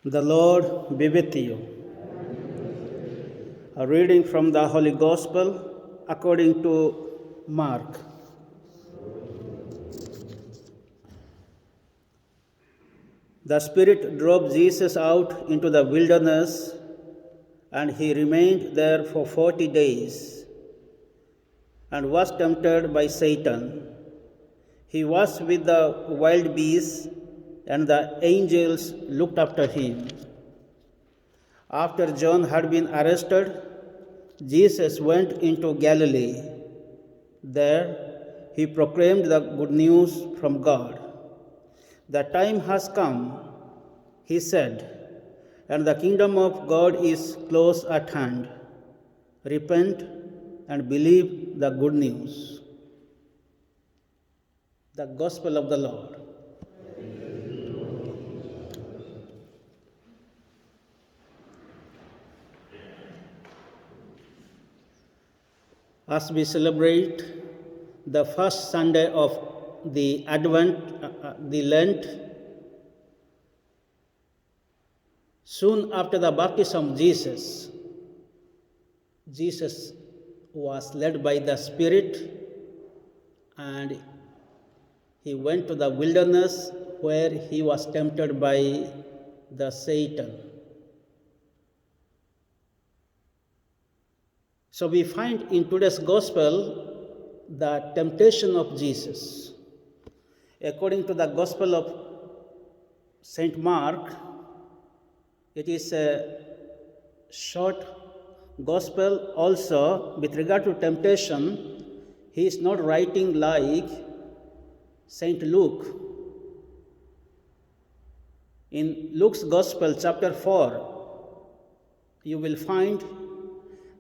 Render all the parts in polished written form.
The Lord be with you. A reading from the Holy Gospel according to Mark. The Spirit drove Jesus out into the wilderness, and he remained there for 40 days and was tempted by Satan. He was with the wild beasts, and the angels looked after him. After John had been arrested, Jesus went into Galilee. There he proclaimed the good news from God. The time has come, he said, and the kingdom of God is close at hand. Repent and believe the good news. The Gospel of the Lord. As we celebrate the first Sunday of the Advent, the Lent, soon after the baptism of Jesus, Jesus was led by the Spirit and he went to the wilderness where he was tempted by the Satan. So we find in today's Gospel the temptation of Jesus. According to the Gospel of St. Mark, it is a short Gospel also. With regard to temptation, he is not writing like St. Luke. In Luke's Gospel, chapter 4, you will find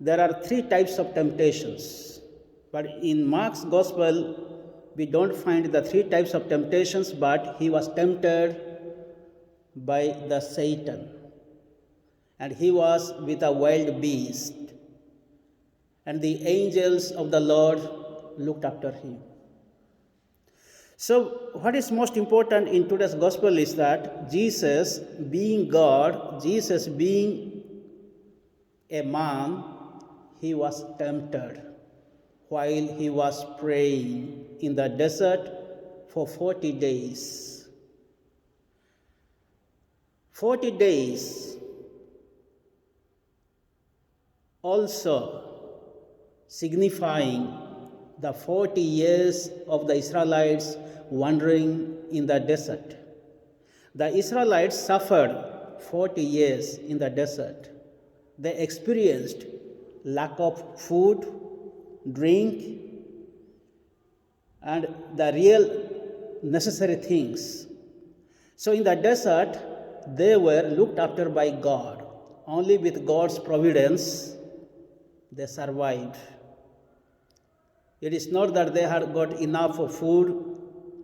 there are 3 types of temptations. But in Mark's Gospel, we don't find the 3 types of temptations, but he was tempted by the Satan. And he was with a wild beast. And the angels of the Lord looked after him. So, what is most important in today's Gospel is that Jesus, being God, Jesus being a man, he was tempted while he was praying in the desert for 40 days. 40 days also signifying the 40 years of the Israelites wandering in the desert. The Israelites suffered 40 years in the desert. They experienced lack of food, drink, and the real necessary things. So in the desert, they were looked after by God. Only with God's providence, they survived. It is not that they had got enough of food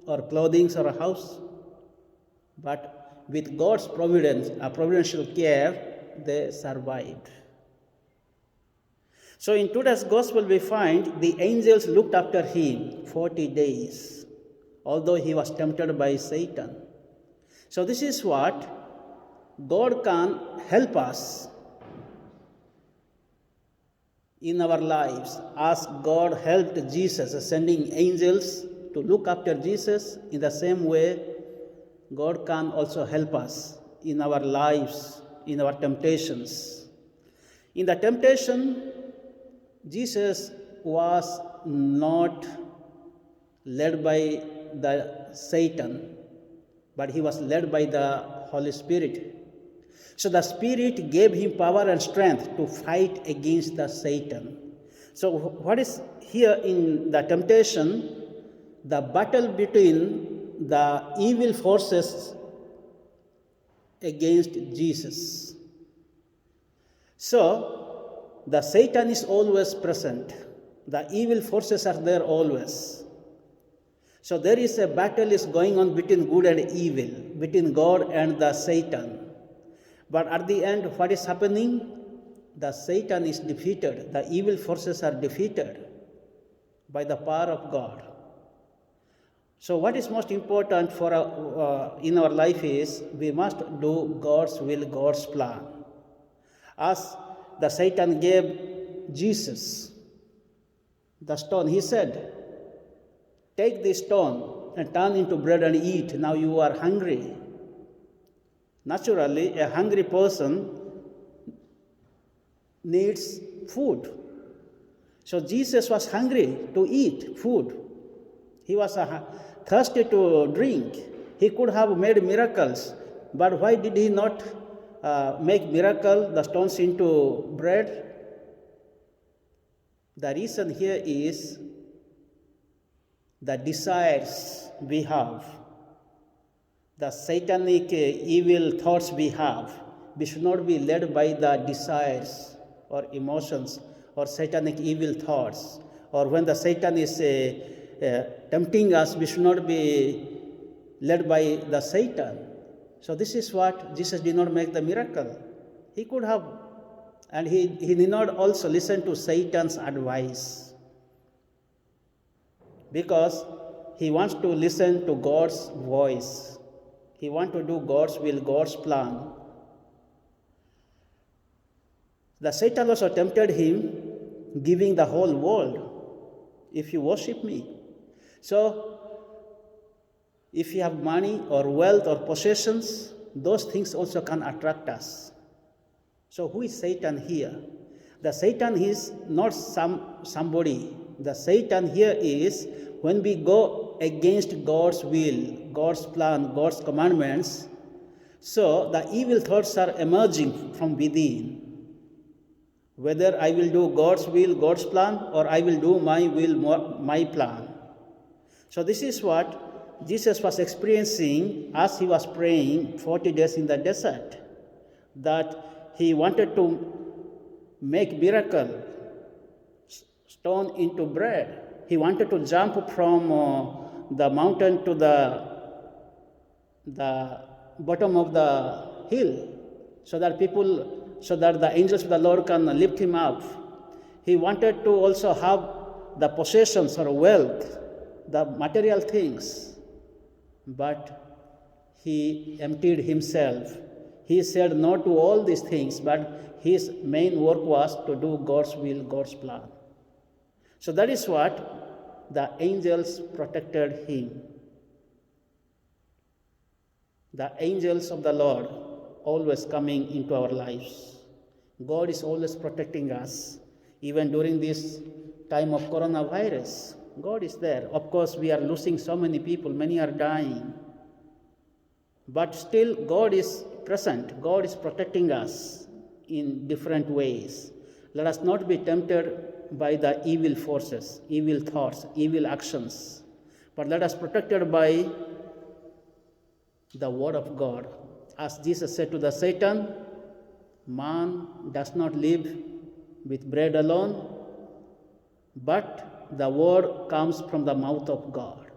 or clothing or a house, but with God's providence, a providential care, they survived. So in today's Gospel, we find the angels looked after him 40 days, although he was tempted by Satan. So this is what God can help us in our lives, as God helped Jesus, sending angels to look after Jesus. In the same way, God can also help us in our lives, in our temptations. In the temptation, Jesus was not led by the Satan, but he was led by the Holy Spirit. So the Spirit gave him power and strength to fight against the Satan. So what is here in the temptation? The battle between the evil forces against Jesus. So the Satan is always present. The evil forces are there always. So there is a battle is going on between good and evil, between God and the Satan. But at the end, what is happening? The Satan is defeated. The evil forces are defeated by the power of God. So what is most important for in our life is we must do God's will, God's plan. As the Satan gave Jesus the stone, he said, take this stone and turn into bread and eat. Now you are hungry. Naturally, a hungry person needs food. So Jesus was hungry to eat food. He was thirsty to drink. He could have made miracles, but why did he not make miracle, the stones into bread? The reason here is the desires we have, the satanic evil thoughts we have. We should not be led by the desires or emotions or satanic evil thoughts. Or when the Satan is tempting us, we should not be led by the Satan. So this is what Jesus did not make the miracle. He could have, and he did not also listen to Satan's advice, because he wants to listen to God's voice. He wants to do God's will, God's plan. The Satan also tempted him, giving the whole world, if you worship me. So, if you have money or wealth or possessions, those things also can attract us. So who is Satan here? The Satan is not somebody. The Satan here is when we go against God's will, God's plan, God's commandments. So the evil thoughts are emerging from within. Whether I will do God's will, God's plan, or I will do my will, my plan. So this is what Jesus was experiencing as he was praying 40 days in the desert, that he wanted to make miracle, stone into bread. He wanted to jump from the mountain to the bottom of the hill, so that the angels of the Lord can lift him up. He wanted to also have the possessions or wealth, the material things, but he emptied himself. He said no to all these things, but his main work was to do God's will, God's plan. So that is what the angels protected him. The angels of the Lord always coming into our lives. God is always protecting us. Even during this time of coronavirus, God is there. Of course, we are losing so many people, many are dying. But still, God is present. God is protecting us in different ways. Let us not be tempted by the evil forces, evil thoughts, evil actions. But let us be protected by the Word of God. As Jesus said to the Satan, man does not live with bread alone, but the word comes from the mouth of God.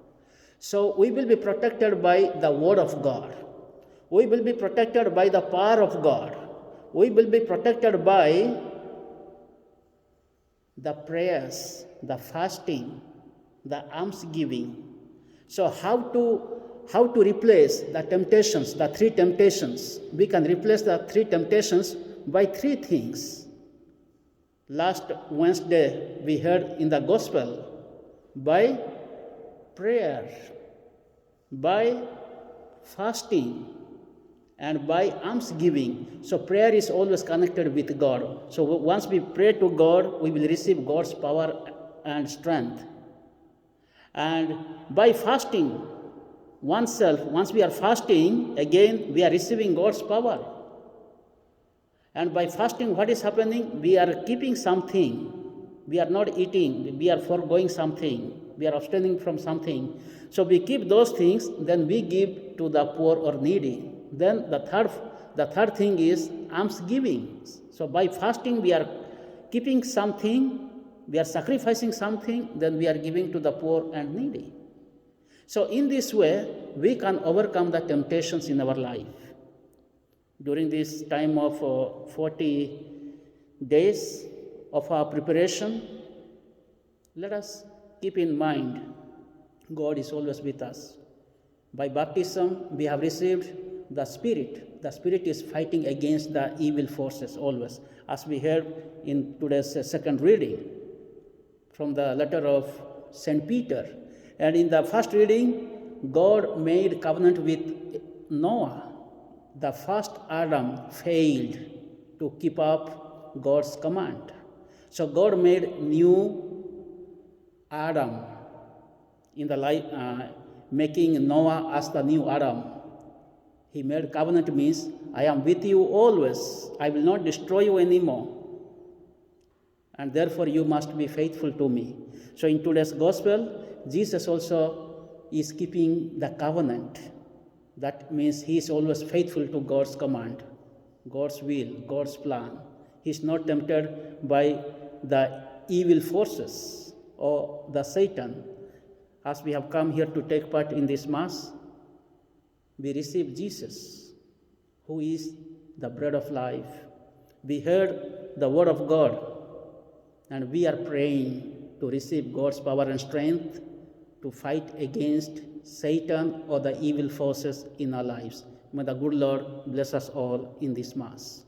So we will be protected by the Word of God. We will be protected by the power of God. We will be protected by the prayers, the fasting, the almsgiving. So how to replace the temptations, the three temptations? We can replace the three temptations by three things. Last Wednesday, we heard in the gospel, by prayer, by fasting, and by almsgiving. So prayer is always connected with God. So once we pray to God, we will receive God's power and strength. And by fasting oneself, once we are fasting, again we are receiving God's power. And by fasting, what is happening? We are keeping something. We are not eating. We are foregoing something. We are abstaining from something. So we keep those things, then we give to the poor or needy. Then the third thing is almsgiving. So by fasting, we are keeping something, we are sacrificing something, then we are giving to the poor and needy. So in this way, we can overcome the temptations in our life. During this time of 40 days of our preparation, let us keep in mind God is always with us. By baptism, we have received the Spirit. The Spirit is fighting against the evil forces always, as we heard in today's second reading from the letter of St. Peter. And in the first reading, God made covenant with Noah. The first Adam failed to keep up God's command. So God made new Adam in the life, making Noah as the new Adam. He made covenant means, I am with you always. I will not destroy you anymore. And therefore you must be faithful to me. So in today's gospel, Jesus also is keeping the covenant. That means he is always faithful to God's command, God's will, God's plan. He is not tempted by the evil forces or the Satan. As we have come here to take part in this Mass, we receive Jesus, who is the bread of life. We heard the word of God, and we are praying to receive God's power and strength to fight against Satan or the evil forces in our lives. May the good Lord bless us all in this Mass.